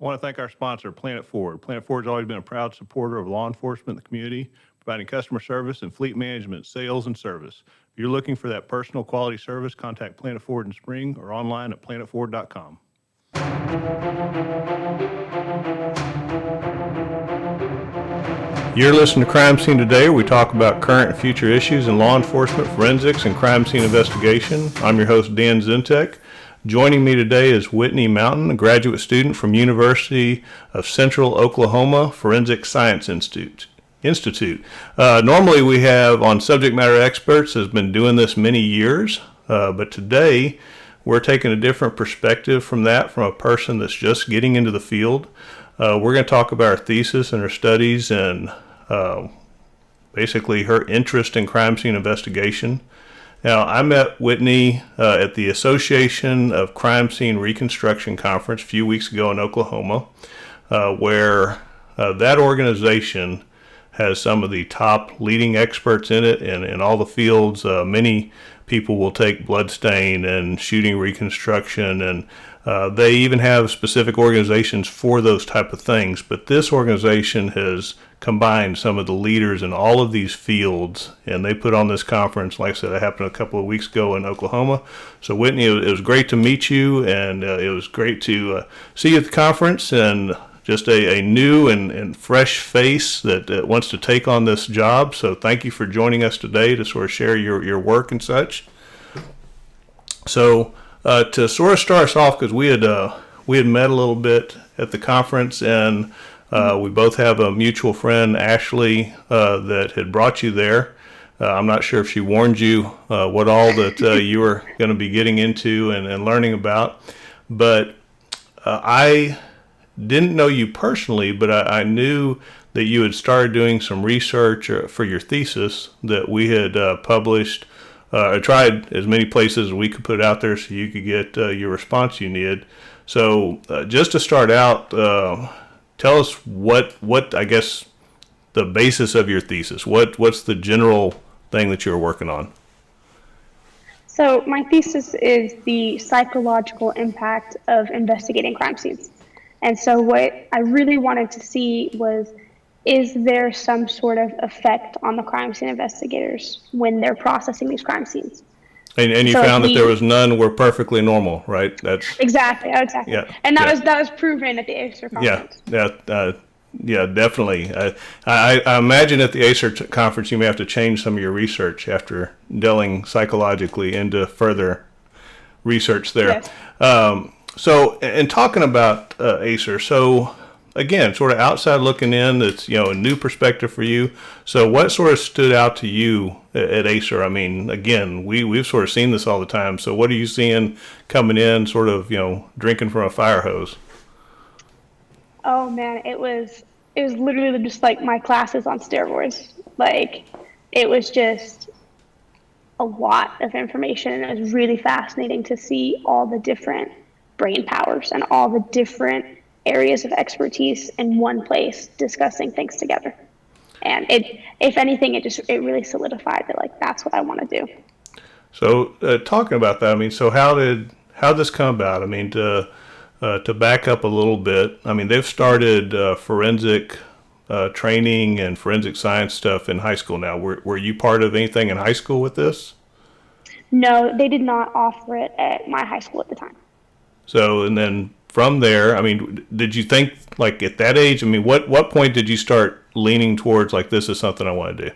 I want to thank our sponsor, Planet Ford. Planet Ford has always been a proud supporter of law enforcement in the community, providing customer service and fleet management, sales, and service. If you're looking for that personal quality service, contact Planet Ford in Spring or online at planetford.com. You're listening to Crime Scene Today, where we talk about current and future issues in law enforcement, forensics, and crime scene investigation. I'm your host, Dan Zintek. Joining me today is Whitney Mountain, a graduate student from University of Central Oklahoma Forensic Science Institute. Normally we have on subject matter experts has been doing this many years, but today we're taking a different perspective from that, from a person that's just getting into the field. We're going to talk about her thesis and her studies and basically her interest in crime scene investigation. Now, I met Whitney at the Association of Crime Scene Reconstruction Conference a few weeks ago in Oklahoma, where that organization has some of the top leading experts in it and in all the fields. Many people will take bloodstain and shooting reconstruction, and they even have specific organizations for those type of things. But this organization has combined some of the leaders in all of these fields, and they put on this conference. Like I said, it happened a couple of weeks ago in Oklahoma. So Whitney, it was great to meet you, and it was great to see you at the conference, and just a new and fresh face that wants to take on this job. So thank you for joining us today to sort of share your work and such. So to sort of start us off, because we had met a little bit at the conference, and we both have a mutual friend, Ashley, that had brought you there. I'm not sure if she warned you what all that you were going to be getting into and learning about, but I didn't know you personally, but I knew that you had started doing some research for your thesis that we had published. I tried as many places as we could put out there so you could get your response you needed. So just to start out, tell us what I guess the basis of your thesis. What's the general thing that you're working on? So my thesis is the psychological impact of investigating crime scenes. And so what I really wanted to see was, is there some sort of effect on the crime scene investigators when they're processing these crime scenes? And you So found that there was none were perfectly normal, right? That's exactly. yeah, And yeah. that was proven at the ACER conference. Yeah, definitely. I imagine at the ACER conference you may have to change some of your research after delving psychologically into further research there. Yes. So, and talking about ACER, so again, sort of outside looking in, that's a new perspective for you. So, what sort of stood out to you at ACER? I mean, again, we've sort of seen this all the time. So, what are you seeing coming in, sort of drinking from a fire hose? Oh man, it was literally just like my classes on steroids. Like, it was just a lot of information, and it was really fascinating to see all the different brain powers and all the different areas of expertise in one place discussing things together. And if anything, it really solidified that, like, that's what I want to do. So talking about that, I mean, so how did this come about? I mean, to back up a little bit, I mean, they've started forensic training and forensic science stuff in high school now. Were you part of anything in high school with this? No, they did not offer it at my high school at the time. So, and then from there, I mean, did you think, like, at that age, I mean, what point did you start leaning towards, like, this is something I want to do?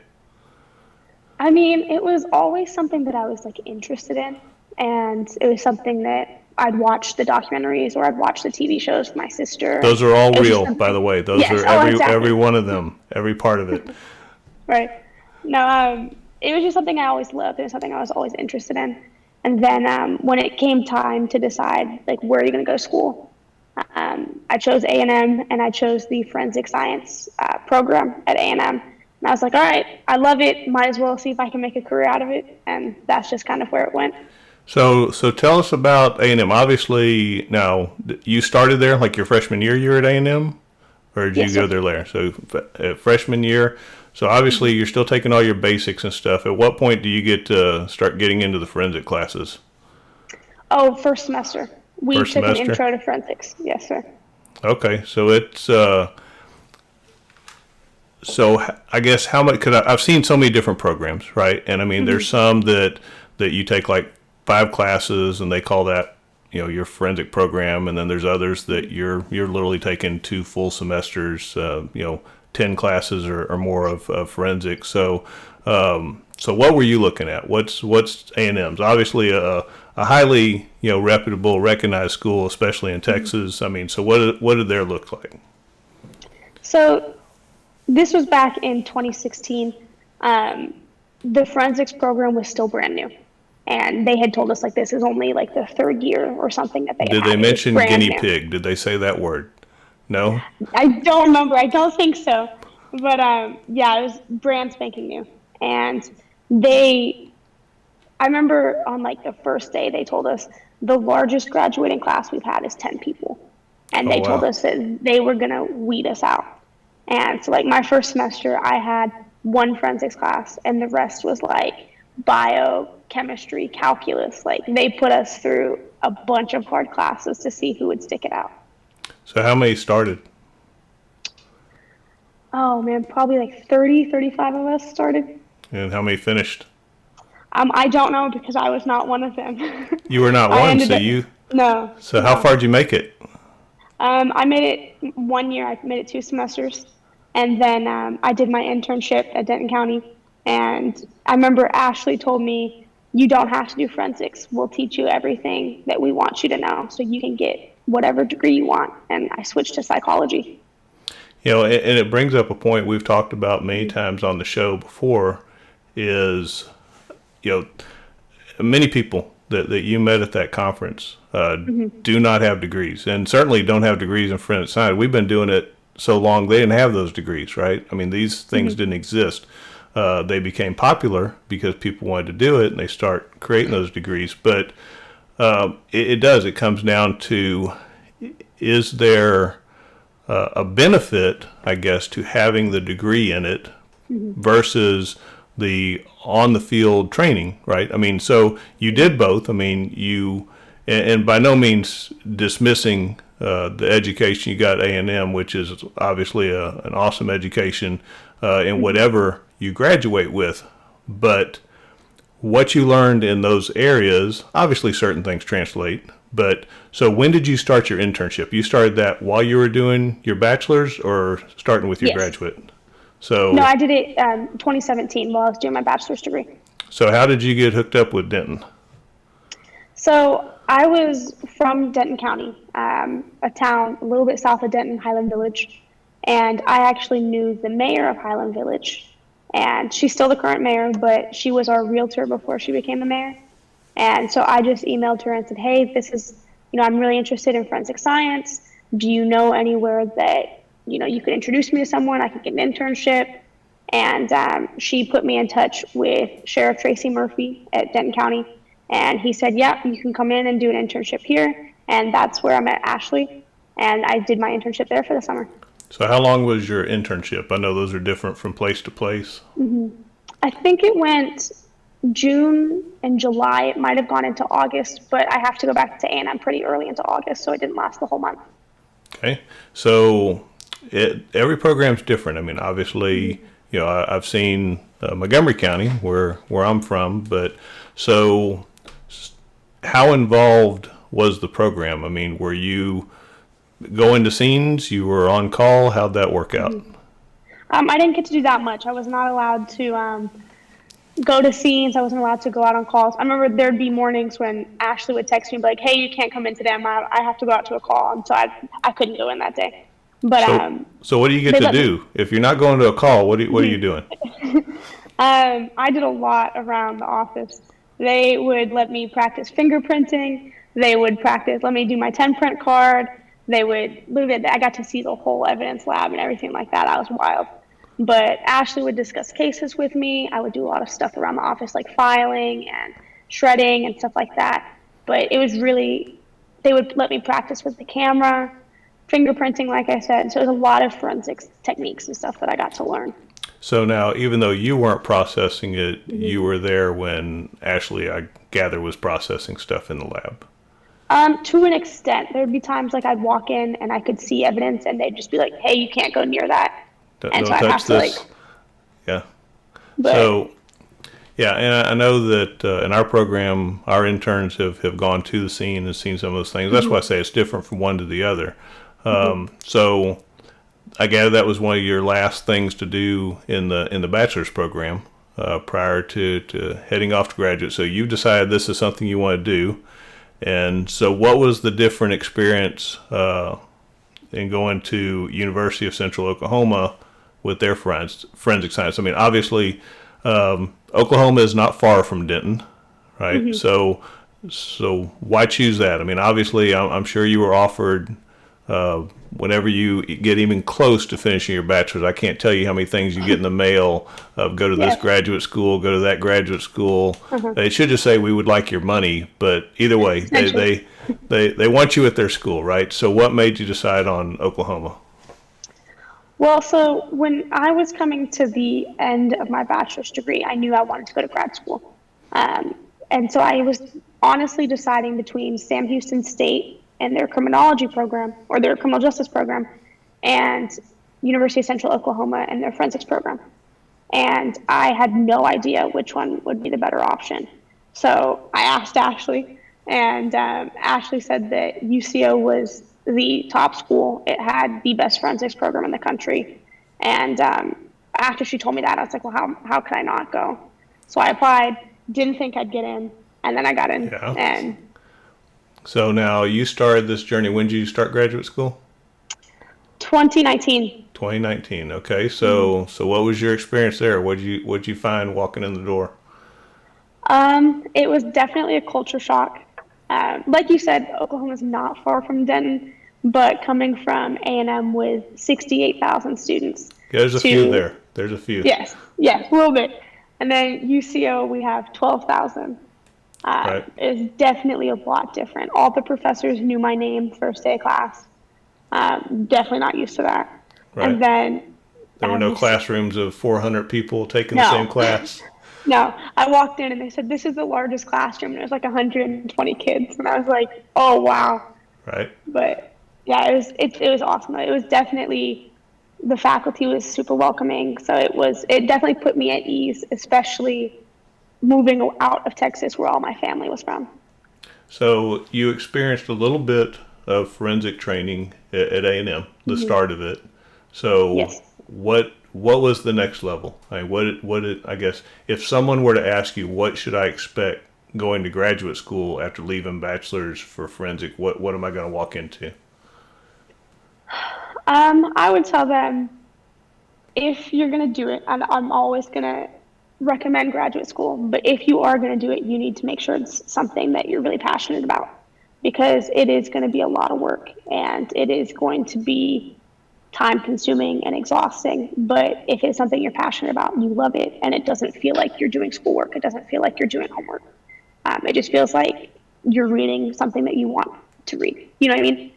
I mean, it was always something that I was, like, interested in, and it was something that I'd watch the documentaries or I'd watch the TV shows with my sister. Those are all real, by the way. Those yes, are exactly. every one of them, every part of it. Right. No, it was just something I always loved. It was something I was always interested in. And then when it came time to decide, like, where are you going to go to school, I chose A&M, and I chose the forensic science program at A&M. And I was like, all right, I love it. Might as well see if I can make a career out of it. And that's just kind of where it went. So tell us about A&M. Obviously, now, you started there, like, your freshman year, you were at A&M? Or did you go there later? So freshman year. So obviously you're still taking all your basics and stuff. At what point do you get to start getting into the forensic classes? Oh, first semester. We took an intro to forensics. Yes, sir. Okay, so it's so I guess how much? Because I've seen so many different programs, right? And I mean, there's some that you take like 5 classes, and they call that your forensic program, and then there's others that you're literally taking 2 full semesters, 10 classes or more of forensics. So what were you looking at? What's A&M's? Obviously a highly reputable, recognized school, especially in Texas. I mean, so what did their look like? So this was back in 2016. The forensics program was still brand new. And they had told us like this is only like the 3rd year or something that they Did had. they It was mention brand guinea new. pig? Did they say that word? No? I don't remember. I don't think so. But yeah, it was brand spanking new. And I remember on like the first day they told us the largest graduating class we've had is 10 people. And Oh, they told wow. us that they were going to weed us out. And so like my first semester, I had 1 forensics class and the rest was like bio, chemistry, calculus. Like they put us through a bunch of hard classes to see who would stick it out. So how many started? Oh man, probably like 30, 35 of us started. And how many finished? I don't know because I was not one of them. You were not I one, ended so up, you. no, So how no. far did you make it? I made it 1 year. I made it 2 semesters. And then I did my internship at Denton County. And I remember Ashley told me, you don't have to do forensics. We'll teach you everything that we want you to know so you can get whatever degree you want. And I switched to psychology. And it brings up a point we've talked about many times on the show before, is you know many people that you met at that conference do not have degrees, and certainly don't have degrees in forensic science. We've been doing it so long, they didn't have those degrees, right? I mean, these things didn't exist. They became popular because people wanted to do it, and they start creating those degrees. But it comes down to, is there a benefit, I guess, to having the degree in it versus the on the field training, right? I mean, so you did both. I mean, and by no means dismissing the education you got at A&M, which is obviously an awesome education in whatever you graduate with. But what you learned in those areas, obviously certain things translate. But so when did you start your internship? You started that while you were doing your bachelor's, or starting with your Yes. graduate? No, So I did it 2017 while I was doing my bachelor's degree. so how did you get hooked up with Denton? So I was from Denton County, a town a little bit south of Denton, Highland Village. And I actually knew the mayor of Highland Village. And she's still the current mayor, but she was our realtor before she became the mayor. And so I just emailed her and said, hey, this is, I'm really interested in forensic science. Do you know anywhere that, you could introduce me to someone? I could get an internship. And she put me in touch with Sheriff Tracy Murphy at Denton County. And he said, yeah, you can come in and do an internship here. And that's where I met Ashley. And I did my internship there for the summer. So how long was your internship? I know those are different from place to place. I think it went June and July. It might have gone into August, but I have to go back to A&M pretty early into August, so it didn't last the whole month. Okay. So every program's different. I mean, obviously, I've seen Montgomery County, where I'm from, but so how involved was the program? I mean, were you going to scenes? You were on call? How'd that work out? I didn't get to do that much. I was not allowed to go to scenes. I wasn't allowed to go out on calls. I remember there'd be mornings when Ashley would text me and be like, hey, you can't come in today. I have to go out to a call. And so I couldn't go in that day. But so what do you get to do? If you're not going to a call, what are you doing? I did a lot around the office. They would let me practice fingerprinting. They would let me do my 10 print card. I got to see the whole evidence lab and everything like that. I was wild. But Ashley would discuss cases with me. I would do a lot of stuff around the office, like filing and shredding and stuff like that. But it was they would let me practice with the camera, fingerprinting, like I said. So it was a lot of forensics techniques and stuff that I got to learn. So now, even though you weren't processing it, you were there when Ashley, I gather, was processing stuff in the lab. To an extent, there'd be times like I'd walk in and I could see evidence and they'd just be like, hey, you can't go near that. And so Don't I'd have touch to like, this. Yeah. but So, yeah, and I know that in our program, our interns have gone to the scene and seen some of those things. That's why I say it's different from one to the other. So I gather that was one of your last things to do in the bachelor's program prior to heading off to graduate. So you decided this is something you want to do. And so what was the different experience in going to University of Central Oklahoma with their forensic science? I mean, obviously, Oklahoma is not far from Denton, right? So why choose that? I mean, obviously, I'm sure you were offered whenever you get even close to finishing your bachelor's. I can't tell you how many things you get in the mail of go to this yes. graduate school, go to that graduate school. They should just say we would like your money, but either way, they want you at their school, right? So what made you decide on Oklahoma? Well, so when I was coming to the end of my bachelor's degree, I knew I wanted to go to grad school. And so I was honestly deciding between Sam Houston State and their criminology program, or their criminal justice program, and University of Central Oklahoma and their forensics program. And I had no idea which one would be the better option. So I asked Ashley, and Ashley said that UCO was the top school. It had the best forensics program in the country. And after she told me that, I was like, well, how could I not go? So I applied, didn't think I'd get in, and then I got in. Yeah. And So now you started this journey. When did you start graduate school? 2019. 2019. Okay. So what was your experience there? What'd you find walking in the door? It was definitely a culture shock. Like you said, Oklahoma's not far from Denton, but coming from A&M with 68,000 students. Yeah, there's a few there. There's a few. Yes, a little bit. And then UCO, we have 12,000. Right. It's definitely a lot different. All the professors knew my name first day of class. Definitely not used to that. Right. And then There were no classrooms of 400 people taking the No. same class. No, I walked in and they said, this is the largest classroom. And it was like 120 kids. And I was like, oh, wow. Right. But yeah, it was awesome. It was definitely, the faculty was super welcoming. So it definitely put me at ease, especially moving out of Texas where all my family was from. So you experienced a little bit of forensic training at A&M, the start of it. So Yes. what was the next level? I mean, I guess if someone were to ask you, what should I expect going to graduate school after leaving bachelor's for forensic, what am I going to walk into? I would tell them, if you're going to do it, and I'm always going to recommend graduate school, but if you are going to do it, you need to make sure it's something that you're really passionate about, because it is going to be a lot of work and it is going to be time consuming and exhausting. But if it's something you're passionate about and you love it, and it doesn't feel like you're doing schoolwork, it doesn't feel like you're doing homework, it just feels like you're reading something that you want to read. You know what I mean?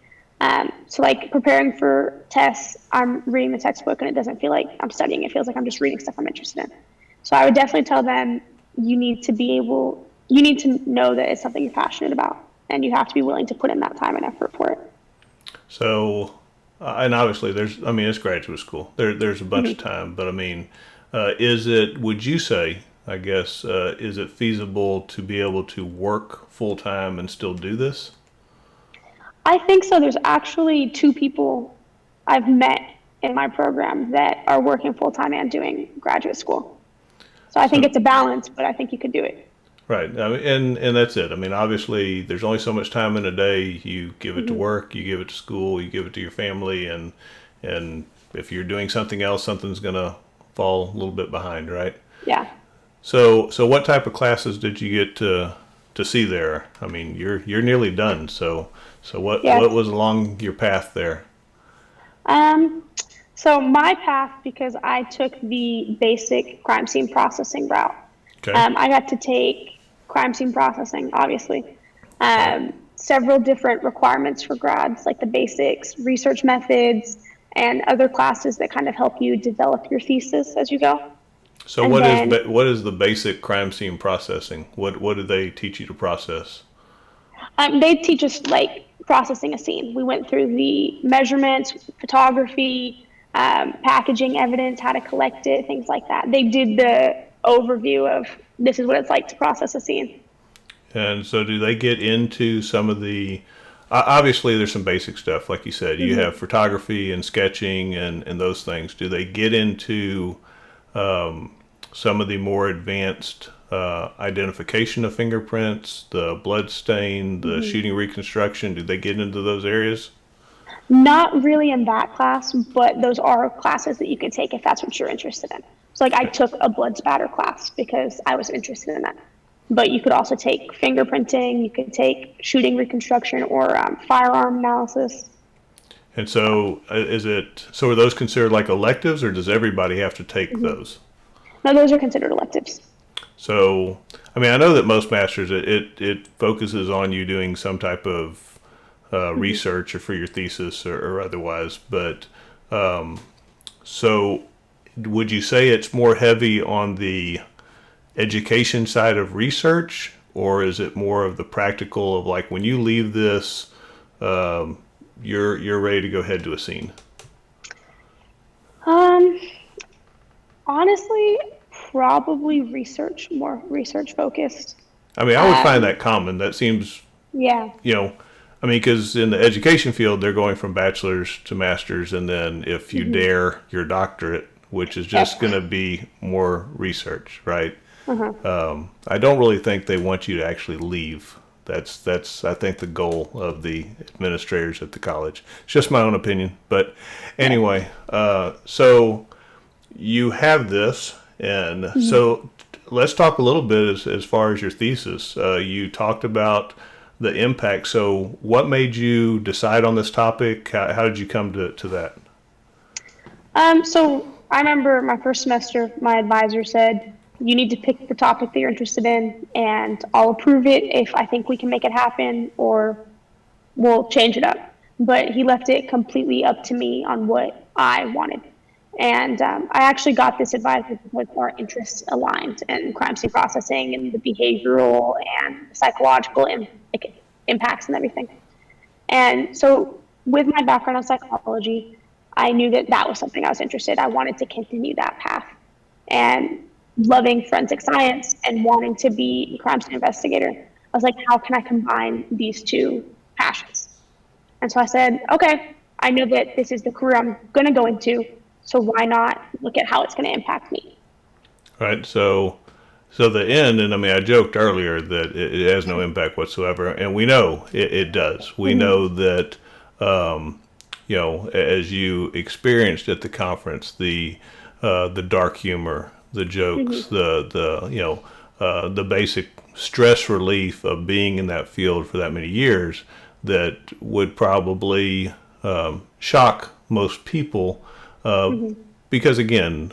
So like preparing for tests, I'm reading the textbook and it doesn't feel like I'm studying. It feels like I'm just reading stuff I'm interested in. So I would definitely tell them, you need to know that it's something you're passionate about, and you have to be willing to put in that time and effort for it. So, and obviously it's graduate school. There's a bunch of time, but I mean, would you say, I guess, is it feasible to be able to work full time and still do this? I think so. There's actually 2 people I've met in my program that are working full time and doing graduate school. So I think it's a balance, but I think you could do it. Right. I mean, and that's it. I mean, obviously, there's only so much time in a day. You give it to work, you give it to school, you give it to your family, and if you're doing something else, something's gonna fall a little bit behind, right? Yeah. So what type of classes did you get to see there? I mean, you're nearly done. So what was along your path there? So my path, because I took the basic crime scene processing route, Okay. I got to take crime scene processing, obviously. Several different requirements for grads, like the basics, research methods, and other classes that kind of help you develop your thesis as you go. So what is the basic crime scene processing? What do they teach you to process? They teach us like processing a scene. We went through the measurements, photography, packaging evidence, how to collect it, things like that. They did the overview of this is what it's like to process a scene. And so, do they get into some of the? Obviously, there's some basic stuff, like you said. You have photography and sketching and those things. Do they get into some of the more advanced identification of fingerprints, the blood stain, the shooting reconstruction? Do they get into those areas? Not really in that class, but those are classes that you can take if that's what you're interested in. So like I took a blood spatter class because I was interested in that. But you could also take fingerprinting, you could take shooting reconstruction or firearm analysis. And so, so are those considered like electives, or does everybody have to take those? No, those are considered electives. So, I mean, I know that most masters, it focuses on you doing some type of research or for your thesis or otherwise. But so, would you say it's more heavy on the education side of research, or is it more of the practical of like when you leave this, you're ready to go head to a scene? Honestly, probably more research focused. I mean, I would find that common. That seems, Yeah. I mean, because in the education field, they're going from bachelor's to master's, and then if you dare, your doctorate, which is just going to be more research, right? I don't really think they want you to actually leave. That's I think the goal of the administrators at the college. It's just my own opinion, but anyway, so you have this, and so let's talk a little bit as far as your thesis. You talked about the impact. So what made you decide on this topic? How did you come to that? So I remember my first semester, my advisor said, you need to pick the topic that you're interested in, and I'll approve it if I think we can make it happen, or we'll change it up. But he left it completely up to me on what I wanted. And I actually got this advisor with our interests aligned in crime scene processing and the behavioral and psychological impacts and everything. And so with my background in psychology, I knew that that was something I was interested in. I wanted to continue that path. And loving forensic science and wanting to be a crime scene investigator, I was like, how can I combine these two passions? And so I said, okay, I know that this is the career I'm going to go into, so why not look at how it's going to impact me? Right. So the end, and I mean, I joked earlier that it has no impact whatsoever, and we know it does. We know that, as you experienced at the conference, the dark humor, the jokes, the basic stress relief of being in that field for that many years, that would probably shock most people, because again,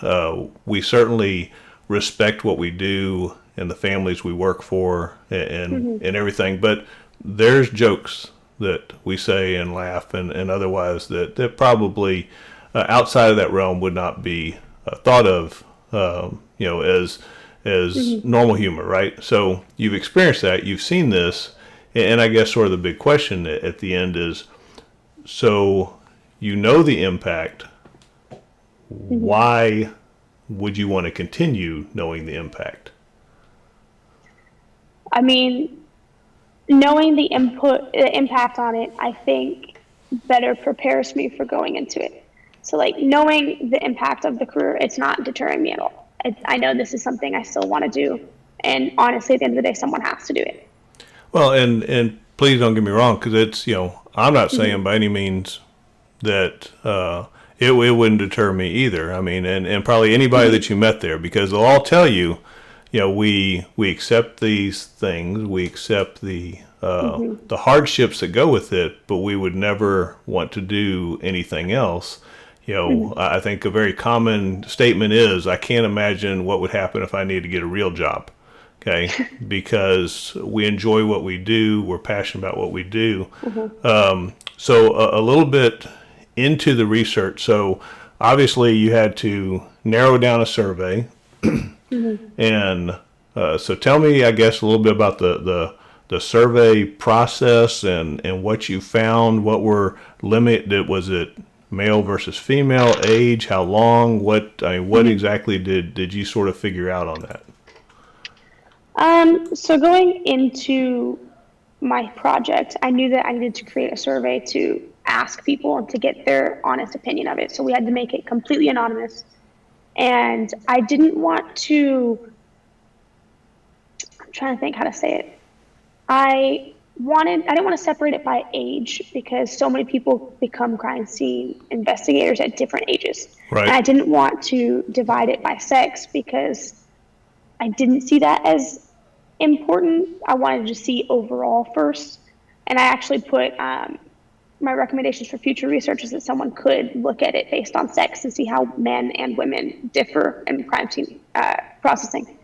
we certainly respect what we do and the families we work for and everything, but there's jokes that we say and laugh and otherwise that probably outside of that realm would not be thought of as normal humor, right? So you've experienced that, you've seen this, and I guess sort of the big question at the end is, so you know the impact, why would you want to continue knowing the impact? I mean, knowing the impact on it, I think better prepares me for going into it. So like knowing the impact of the career, it's not deterring me at all. I know this is something I still want to do. And honestly, at the end of the day, someone has to do it. Well, and please don't get me wrong, because it's, I'm not saying by any means that it wouldn't deter me either. I mean, and probably anybody that you met there, because they'll all tell you, we accept these things, we accept the hardships that go with it, but we would never want to do anything else. I think a very common statement is, I can't imagine what would happen if I needed to get a real job. Okay, because we enjoy what we do, we're passionate about what we do. So a little bit into the research. So obviously you had to narrow down a survey, and so tell me, I guess, a little bit about the survey process and what you found? What were limited? Was it male versus female, age, how long? What exactly did you sort of figure out on that? So going into my project, I knew that I needed to create a survey to ask people and to get their honest opinion of it. So we had to make it completely anonymous. And I didn't want to, I'm trying to think how to say it. I didn't want to separate it by age because so many people become crime scene investigators at different ages. Right. And I didn't want to divide it by sex because I didn't see that as important. I wanted to see overall first. And I actually put my recommendations for future research is that someone could look at it based on sex and see how men and women differ in crime scene processing.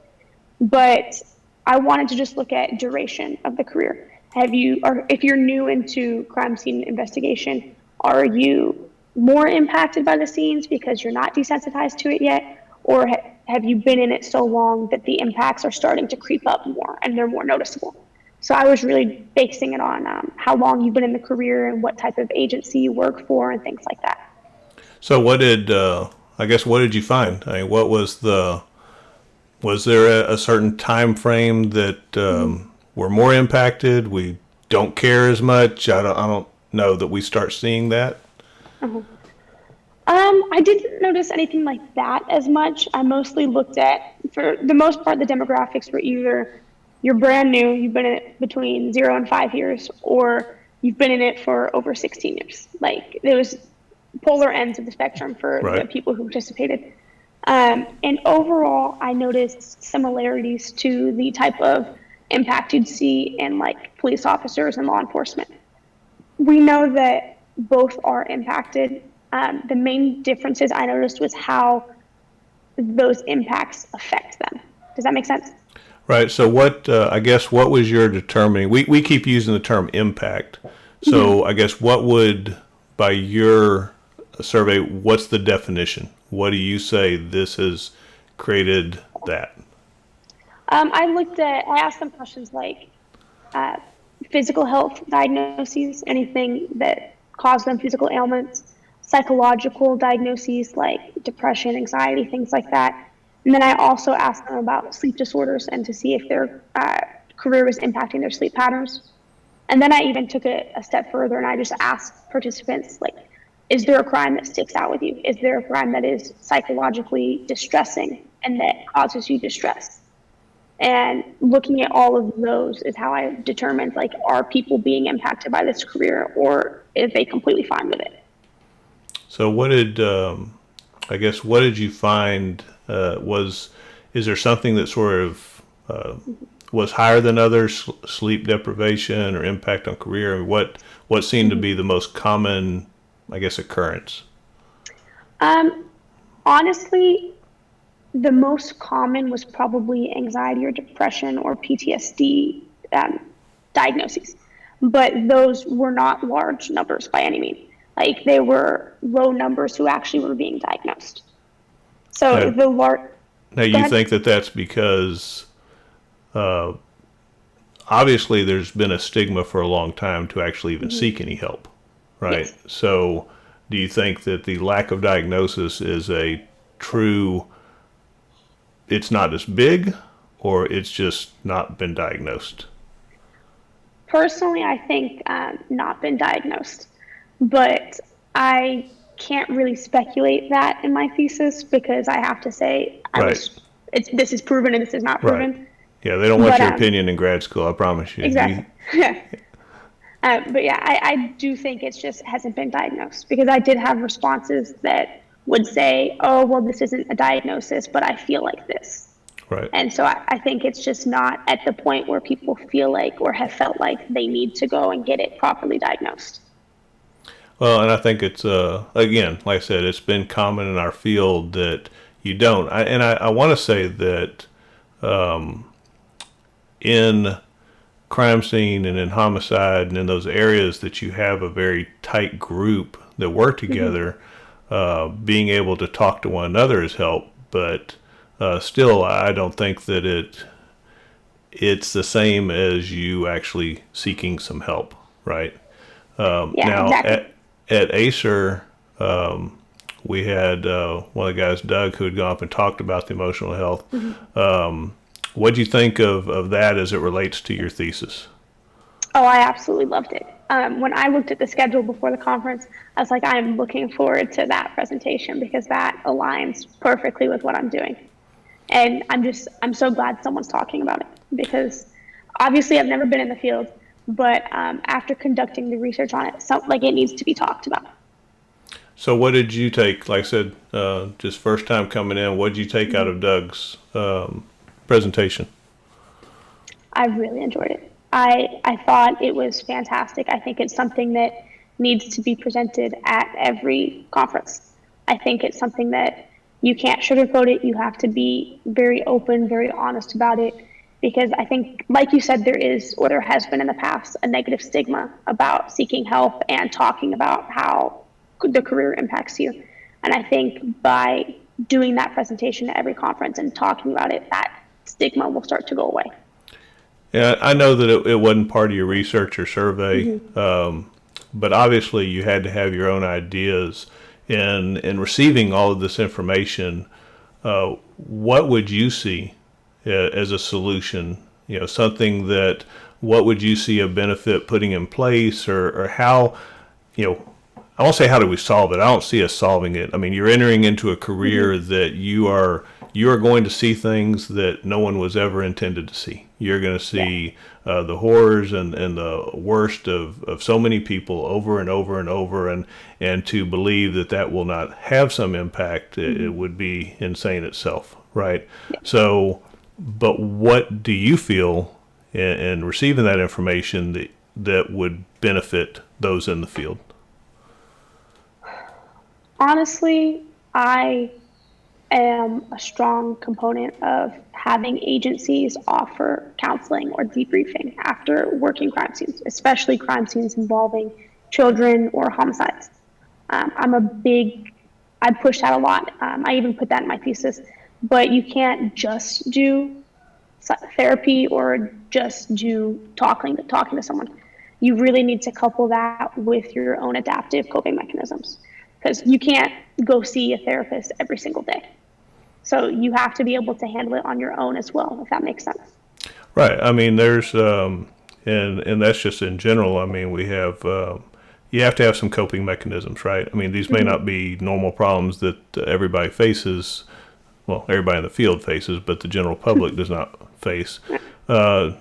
But I wanted to just look at duration of the career. Or if you're new into crime scene investigation, are you more impacted by the scenes because you're not desensitized to it yet? Or have you been in it so long that the impacts are starting to creep up more and they're more noticeable? So I was really basing it on how long you've been in the career and what type of agency you work for and things like that. So what did you find? I mean, was there a certain time frame that we're more impacted? We don't care as much. I don't know that we start seeing that. Uh-huh. I didn't notice anything like that as much. I mostly looked at, for the most part, the demographics were either you're brand new, you've been in it between 0 and 5 years, or you've been in it for over 16 years. Like, there was polar ends of the spectrum for Right. the people who participated. And overall, I noticed similarities to the type of impact you'd see in like police officers and law enforcement. We know that both are impacted. The main differences I noticed was how those impacts affect them. Does that make sense? Right. So what was your determining? We keep using the term impact. So I guess what would, by your survey, what's the definition? What do you say this has created that? I asked them questions like physical health diagnoses, anything that caused them physical ailments, psychological diagnoses like depression, anxiety, things like that. And then I also asked them about sleep disorders and to see if their career was impacting their sleep patterns. And then I even took it a step further and I just asked participants, like, is there a crime that sticks out with you? Is there a crime that is psychologically distressing and that causes you distress? And looking at all of those is how I determined, like, are people being impacted by this career or is they completely fine with it? So what did you find? Is there something that sort of was higher than others? Sleep deprivation or impact on career? I mean, what seemed to be the most common, I guess, occurrence? Honestly, the most common was probably anxiety or depression or PTSD diagnoses, but those were not large numbers by any means. Like, they were low numbers who actually were being diagnosed. So Now- the large. Now, you think that that's because obviously there's been a stigma for a long time to actually even seek any help, right? Yes. So do you think that the lack of diagnosis is a true, it's not as big, or it's just not been diagnosed? Personally, I think not been diagnosed, but I can't really speculate that in my thesis because I have to say this is proven and this is not proven. Right. Yeah, they don't want But, your opinion in grad school, I promise you. Exactly. But yeah, I do think it's just hasn't been diagnosed because I did have responses that would say, oh, well, this isn't a diagnosis, but I feel like this. Right. And so I think it's just not at the point where people feel like or have felt like they need to go and get it properly diagnosed. Well, and I think it's, again, like I said, it's been common in our field that you don't. I want to say that in crime scene and in homicide and in those areas that you have a very tight group that work together, being able to talk to one another has helped. But still, I don't think that it's the same as you actually seeking some help, right? Yeah, Now, exactly. at Acer, we had one of the guys, Doug, who had gone up and talked about the emotional health. What do you think of that as it relates to your thesis? Oh, I absolutely loved it. When I looked at the schedule before the conference, I was like, I'm looking forward to that presentation because that aligns perfectly with what I'm doing. And I'm so glad someone's talking about it because obviously I've never been in the field, but after conducting the research on it, like it needs to be talked about. So, what did you take? Like I said, just first time coming in, what did you take out of Doug's presentation? I really enjoyed it. I thought it was fantastic. I think it's something that needs to be presented at every conference. I think it's something that you can't sugarcoat it. You have to be very open, very honest about it. Because I think, like you said, there is, or there has been in the past, a negative stigma about seeking help and talking about how the career impacts you. And I think by doing that presentation at every conference and talking about it, that stigma will start to go away. Yeah, I know that it wasn't part of your research or survey, Mm-hmm. but obviously you had to have your own ideas. In receiving all of this information, what would you see as a solution? You know, something that what would you see a benefit putting in place, or how, you know, I won't say how do we solve it. I don't see us solving it. I mean, you're entering into a career Mm-hmm. that you are going to see things that no one was ever intended to see. You're going to Yeah. see the horrors and the worst of so many people over and over and over, and to believe that that will not have some impact, it Mm-hmm. would be insane itself, right? Yeah. So, but what do you feel in receiving that information that would benefit those in the field? Honestly, I am a strong component of having agencies offer counseling or debriefing after working crime scenes, especially crime scenes involving children or homicides. I'm a big, I push that a lot. I even put that in my thesis, but you can't just do therapy or just do talking to someone. You really need to couple that with your own adaptive coping mechanisms because you can't go see a therapist every single day. So you have to be able to handle it on your own as well, if that makes sense. Right. I mean, there's and that's just in general. I mean, we have you have to have some coping mechanisms, right? I mean, these may Mm-hmm. not be normal problems that everybody faces. Well, everybody in the field faces, but the general public does not face. Uh,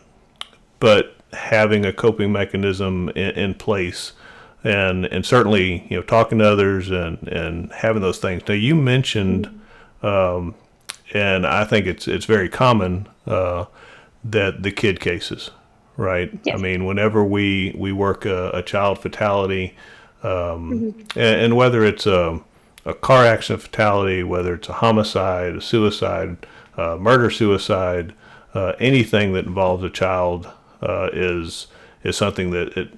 but having a coping mechanism in place, and certainly talking to others and having those things. Now, you mentioned, and I think it's very common. That the kid cases, right? I Yes. mean, whenever we work a child fatality, Mm-hmm. and whether it's a car accident fatality, whether it's a homicide, a suicide, murder suicide, anything that involves a child is something that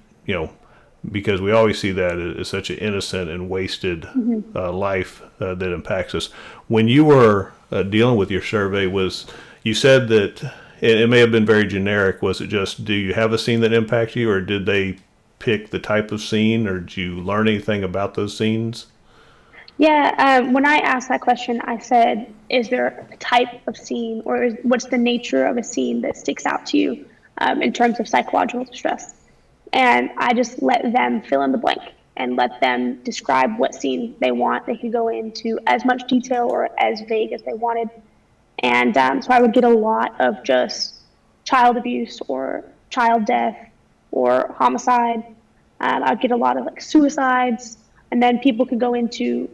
because we always see that as such an innocent and wasted Mm-hmm. life that impacts us. When you were dealing with your survey, was you said that it may have been very generic. Was it just, do you have a scene that impacts you, or did they pick the type of scene, or did you learn anything about those scenes? Yeah, when I asked that question, I said, is there a type of scene or what's the nature of a scene that sticks out to you in terms of psychological distress? And I just let them fill in the blank and let them describe what scene they want. They could go into as much detail or as vague as they wanted. And so I would get a lot of just child abuse or child death or homicide. I'd get a lot of like suicides. And then people could go into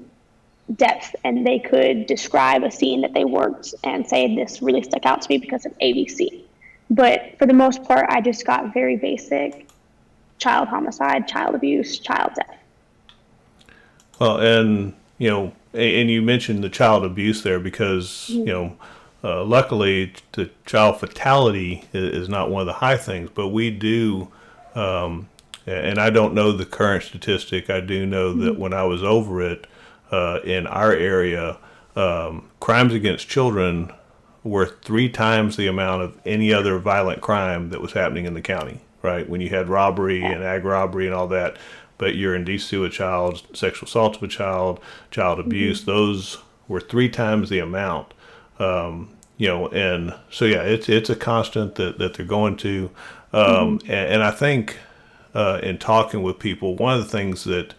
depth and they could describe a scene that they worked and say, this really stuck out to me because of ABC. But for the most part, I just got very basic child homicide, child abuse, child death. Well, and and you mentioned the child abuse there because Mm-hmm. luckily the child fatality is not one of the high things, but we do. And I don't know the current statistic. I do know that Mm-hmm. when I was over it in our area, crimes against children worth 3 times the amount of any other violent crime that was happening in the county, right? When you had robbery and ag robbery and all that, but you're indecency with a child, sexual assault of a child abuse, those were 3 times the amount. And so yeah, it's a constant that they're going to, and I think in talking with people, one of the things that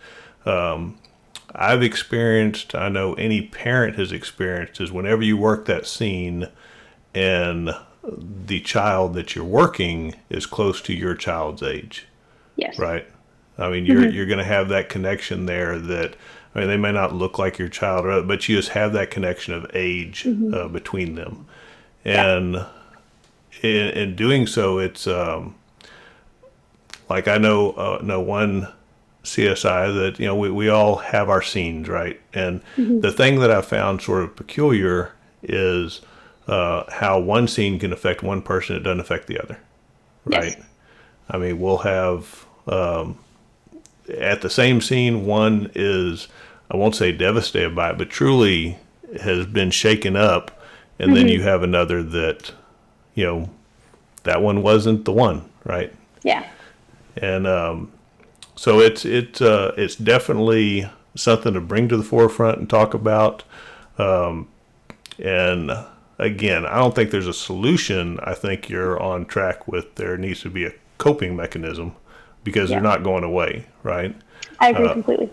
I've experienced, I know any parent has experienced, is whenever you work that scene and the child that you're working is close to your child's age, Yes. right? I mean, you're going to have that connection there that, I mean, they may not look like your child, but you just have that connection of age between them. And in doing so, it's like I know one CSI that, we all have our scenes, right? And the thing that I found sort of peculiar is how one scene can affect one person, it doesn't affect the other, right? Yes. I mean, we'll have at the same scene, one is, I won't say devastated by it, but truly has been shaken up. And then you have another that, that one wasn't the one, right? Yeah. And so it's definitely something to bring to the forefront and talk about. And again, I don't think there's a solution. I think you're on track with there needs to be a coping mechanism because they're not going away, right? I agree completely.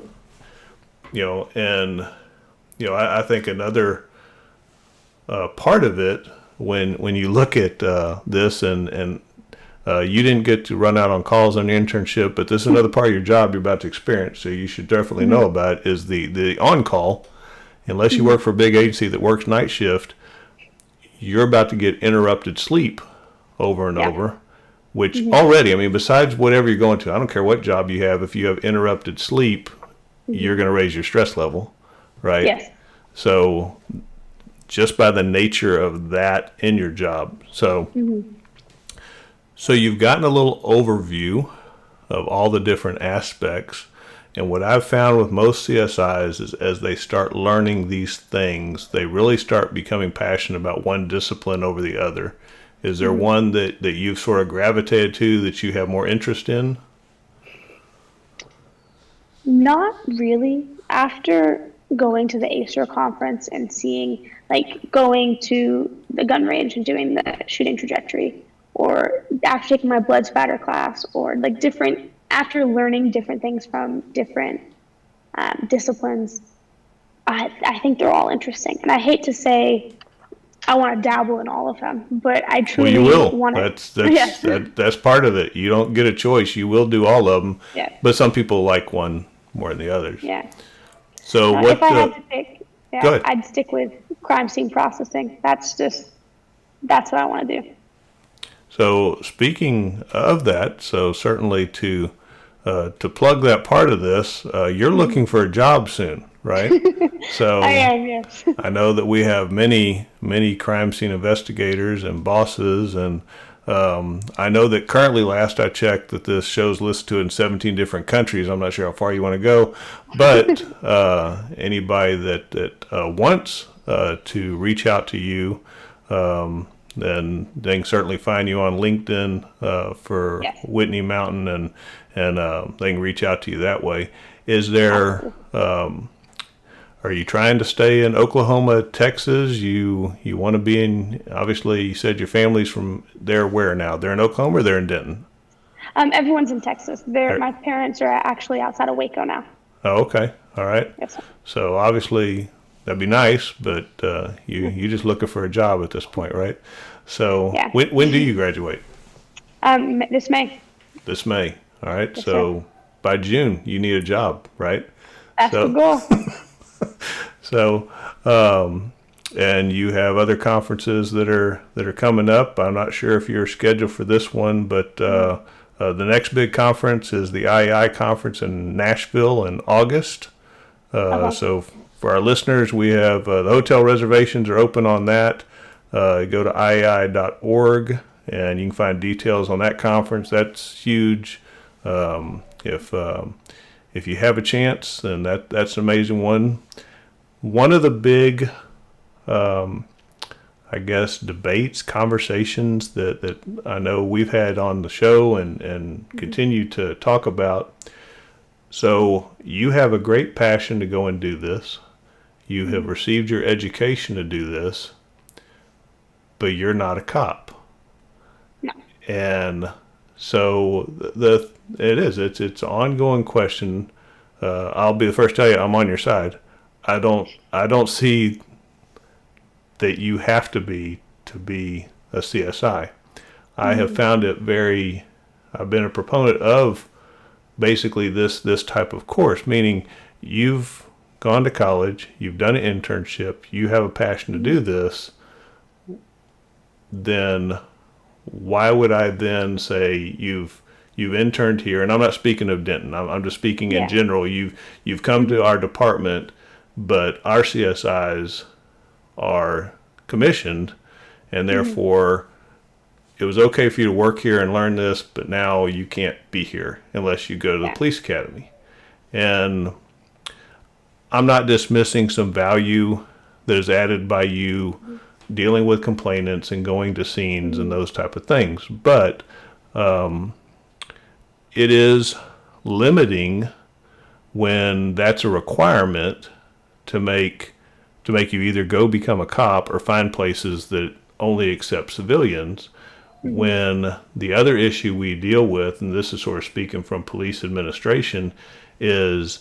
I think another part of it when you look at this and you didn't get to run out on calls on your internship, but this is another part of your job you're about to experience, so you should definitely know about it, is the on-call. Unless you work for a big agency that works night shift, you're about to get interrupted sleep over and over, which already, I mean, besides whatever you're going to, I don't care what job you have, if you have interrupted sleep, you're going to raise your stress level, right? Yes. So just by the nature of that in your job. So you've gotten a little overview of all the different aspects. And what I've found with most CSIs is as they start learning these things, they really start becoming passionate about one discipline over the other. Is there one that you've sort of gravitated to that you have more interest in? Not really. After going to the ACER conference and seeing, going to the gun range and doing the shooting trajectory, or after taking my blood spatter class, or after learning different things from different disciplines, I think they're all interesting. And I hate to say I want to dabble in all of them, but I truly want to. That's part of it. You don't get a choice. You will do all of them. Yeah. But some people like one more than the others. Yeah. So what? If I had to pick, go ahead. I'd stick with crime scene processing. That's what I want to do. So speaking of that, so certainly to plug that part of this, you're looking for a job soon, right? So I am, yes. I know that we have many crime scene investigators and bosses, and I know that currently, last I checked, that this show's listed to in 17 different countries. I'm not sure how far you want to go, but anybody that wants to reach out to you, then they can certainly find you on LinkedIn for Whitney Mountain, and they can reach out to you that way. Is there? Are you trying to stay in Oklahoma, Texas? You want to be in? Obviously, you said your family's from there. Where now? They're in Oklahoma, or they're in Denton? Everyone's in Texas. My parents are actually outside of Waco now. Oh, okay. All right. Yes, sir. So obviously that'd be nice, but you just looking for a job at this point, right? So when do you graduate? This May. This May. All right. Yes, so sir. By June you need a job, right? That's the goal. So, and you have other conferences that are coming up. I'm not sure if you're scheduled for this one, but the next big conference is the IAI conference in Nashville in August. So for our listeners, we have the hotel reservations are open on that. Go to iai.org and you can find details on that conference. That's huge. If you have a chance, then that's an amazing one. One of the big, I I guess, debates, conversations that I know we've had on the show and continue to talk about. So you have a great passion to go and do this. You have received your education to do this, but you're not a cop. No. And so it's an ongoing question. I'll be the first to tell you I'm on your side. I don't see that you have to be a CSI. I have found it I've been a proponent of basically this type of course, meaning you've gone to college, you've done an internship, you have a passion to do this, then why would I then say you've interned here? And I'm not speaking of Denton. I'm just speaking in general. You've come to our department, but our CSIs are commissioned, and therefore it was okay for you to work here and learn this, but now you can't be here unless you go to the police academy. And I'm not dismissing some value that is added by you dealing with complainants and going to scenes and those type of things, but it is limiting when that's a requirement to make you either go become a cop or find places that only accept civilians. When the other issue we deal with, and this is sort of speaking from police administration, is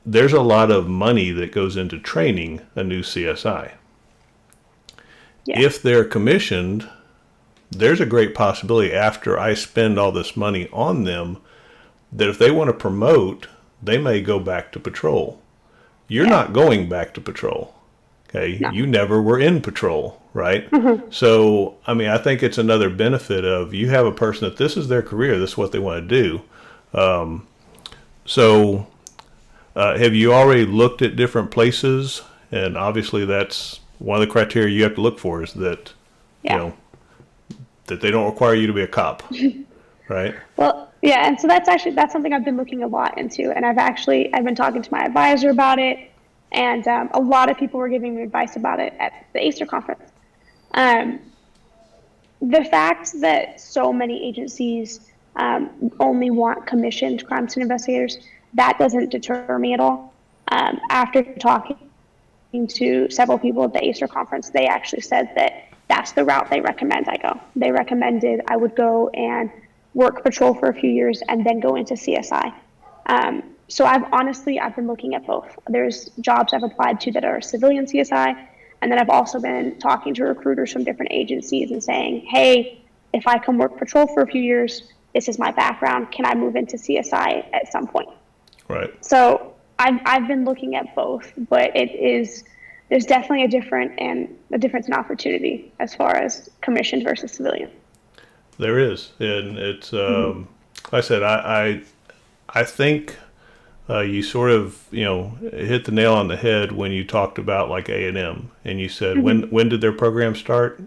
there's a lot of money that goes into training a new CSI. Yeah. If they're commissioned, there's a great possibility after I spend all this money on them that if they want to promote, they may go back to patrol. You're not going back to patrol. Okay. No. You never were in patrol, right? So, I mean, I think it's another benefit of you have a person that this is their career. This is what they want to do. Have you already looked at different places? And obviously that's one of the criteria you have to look for is that, that they don't require you to be a cop, right? Well, yeah. And so that's something I've been looking a lot into. And I've been talking to my advisor about it. And a lot of people were giving me advice about it at the ACER conference. The fact that so many agencies only want commissioned crime scene investigators, that doesn't deter me at all. After talking to several people at the ACER conference, they actually said that that's the route they recommend I go. They recommended I would go and work patrol for a few years and then go into CSI. So I've been looking at both. There's jobs I've applied to that are civilian CSI, and then I've also been talking to recruiters from different agencies and saying, hey, if I come work patrol for a few years, this is my background, can I move into CSI at some point? Right. So I've been looking at both, but there's definitely a difference in opportunity as far as commissioned versus civilian. There is, and it's like I said, I think you sort of hit the nail on the head when you talked about like A&M, and you said when did their program start?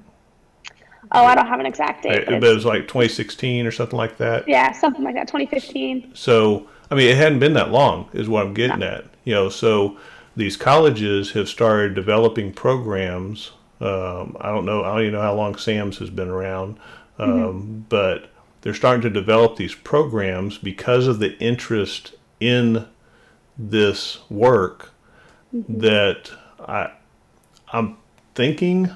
Oh, I don't have an exact date. But it was like 2016 or something like that. Yeah, something like that, 2015. So I mean, it hadn't been that long, is what I'm getting at. So these colleges have started developing programs. I don't even know how long SAMS has been around, but they're starting to develop these programs because of the interest in this work that I'm thinking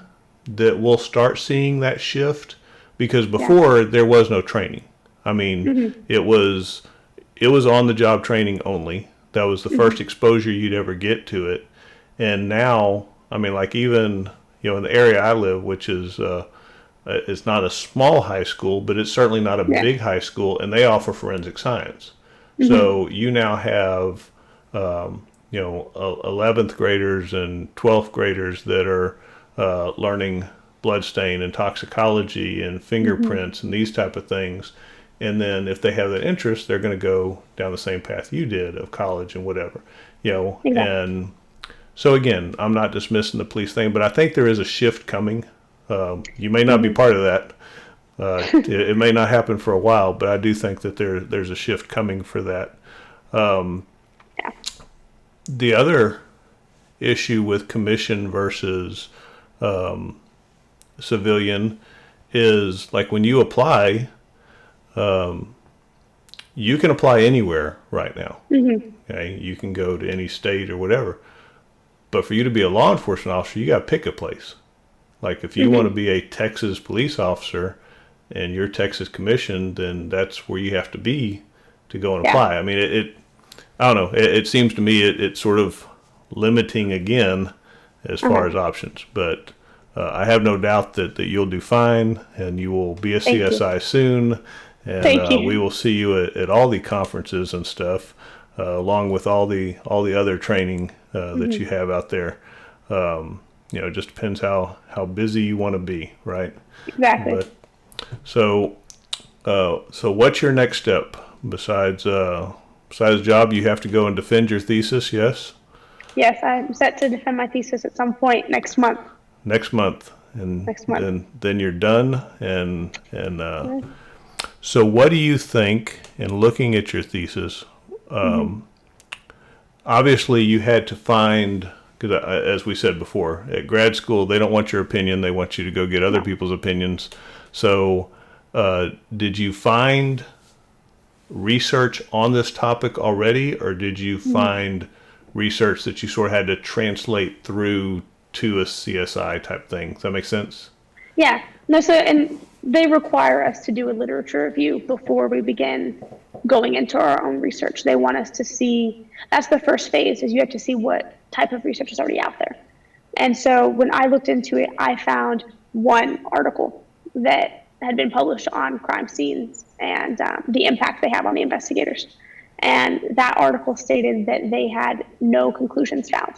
that we'll start seeing that shift, because before there was no training. I mean, it was on the job training only. That was the first exposure you'd ever get to it. And now, I mean, like even, in the area I live, which is, it's not a small high school, but it's certainly not a big high school, and they offer forensic science. So you now have, 11th graders and 12th graders that are learning bloodstain and toxicology and fingerprints and these type of things. And then if they have that interest, they're going to go down the same path you did of college and whatever, Exactly. And so again, I'm not dismissing the police thing, but I think there is a shift coming. You may not be part of that. It may not happen for a while, but I do think that there's a shift coming for that. The other issue with commission versus civilian is like when you apply, you can apply anywhere right now. Okay, you can go to any state or whatever. But for you to be a law enforcement officer, you got to pick a place. Like if you want to be a Texas police officer and you're Texas commissioned, then that's where you have to be to go and apply. I mean, I don't know. It seems to me it's sort of limiting again as far as options. But I have no doubt that you'll do fine and you will be a CSI soon. And we will see you at all the conferences and stuff, along with all the other training that you have out there. It just depends how busy you want to be, right? Exactly. But, so what's your next step besides job? You have to go and defend your thesis, yes? Yes, I'm set to defend my thesis at some point next month. Next month, and then you're done. And so, what do you think? In looking at your thesis, obviously you had to find. Because as we said before, at grad school, they don't want your opinion. They want you to go get other people's opinions. So did you find research on this topic already, or did you find research that you sort of had to translate through to a CSI type thing? Does that make sense? Yeah. No, and they require us to do a literature review before we begin going into our own research. They want us to see, that's the first phase, is you have to see what type of research is already out there. And so when I looked into it, I found one article that had been published on crime scenes and the impact they have on the investigators. And that article stated that they had no conclusions found.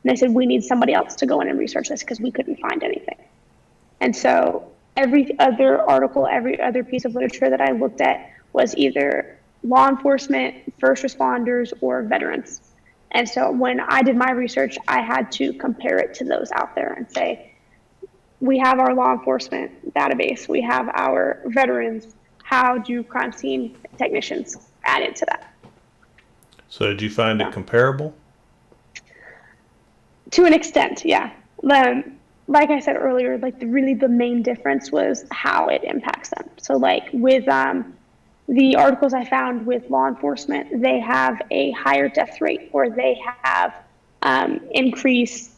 And they said, we need somebody else to go in and research this because we couldn't find anything. And so every other article, every other piece of literature that I looked at was either law enforcement, first responders, or veterans. And so when I did my research, I had to compare it to those out there and say, we have our law enforcement database, we have our veterans, how do crime scene technicians add into that? So did you find it comparable? To an extent, yeah. Like I said earlier, like the main difference was how it impacts them. So like with the articles I found with law enforcement, they have a higher death rate, or they have increased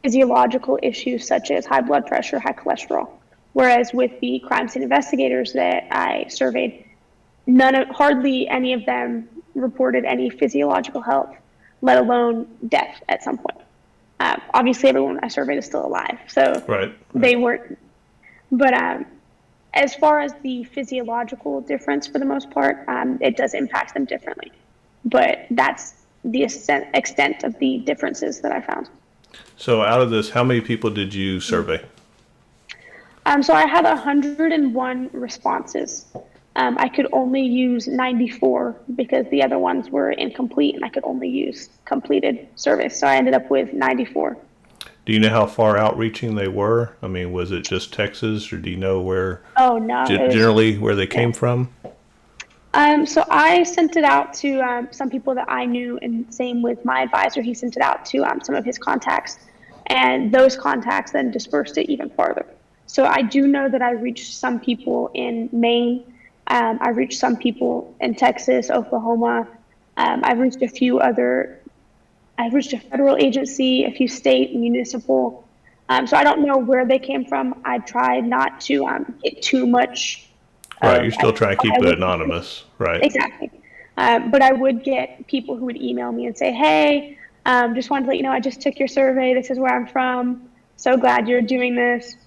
physiological issues such as high blood pressure, high cholesterol. Whereas with the crime scene investigators that I surveyed, hardly any of them reported any physiological health, let alone death at some point. Obviously, everyone I surveyed is still alive, so they weren't. But as far as the physiological difference, for the most part, it does impact them differently. But that's the extent of the differences that I found. So out of this, how many people did you survey? So I had 101 responses. I could only use 94 because the other ones were incomplete, and I could only use completed surveys. So I ended up with 94. Do you know how far outreaching they were? I mean, was it just Texas, or do you know where? Oh, no. Generally where they came from? So I sent it out to some people that I knew, and same with my advisor. He sent it out to some of his contacts, and those contacts then dispersed it even farther. So I do know that I reached some people in Maine. I reached some people in Texas, Oklahoma. I've reached I've reached a federal agency, a few state, municipal. So I don't know where they came from. I tried not to get too much. Right, you're still trying to keep it anonymous, right? Exactly. But I would get people who would email me and say, hey, just wanted to let you know I just took your survey. This is where I'm from. So glad you're doing this.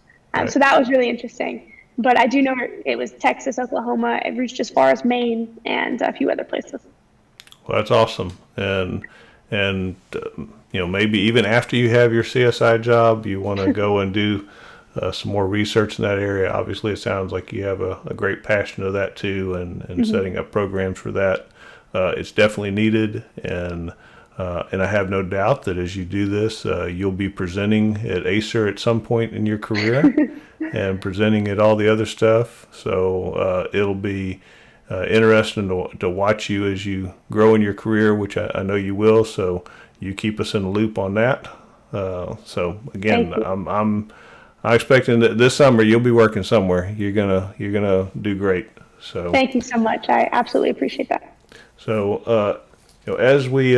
So that was really interesting. But I do know it was Texas, Oklahoma. It reached as far as Maine and a few other places. Well, that's awesome. And maybe even after you have your CSI job, you want to go and do some more research in that area. Obviously, it sounds like you have a great passion of that too, and setting up programs for that. It's definitely needed, and I have no doubt that as you do this, you'll be presenting at ACER at some point in your career and presenting at all the other stuff. So it'll be interesting to watch you as you grow in your career, which I know you will. So you keep us in the loop on that. So again, I'm expecting that this summer you'll be working somewhere. You're gonna do great. So Thank you so much. I absolutely appreciate that. so as we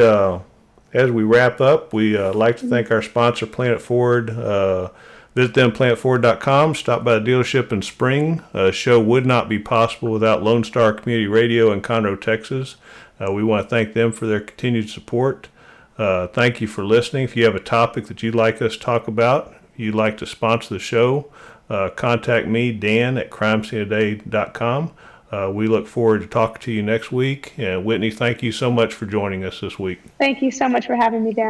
wrap up, we like to thank our sponsor, Planet Ford. Visit them, planetford.com. Stop by the dealership in spring. Show would not be possible without Lone Star Community Radio in Conroe, Texas. We want to thank them for their continued support. Thank you for listening. If you have a topic that you'd like us to talk about, you'd like to sponsor the show, contact me, Dan, at crimesceneaday.com. We look forward to talking to you next week. And Whitney, thank you so much for joining us this week. Thank you so much for having me, Dan.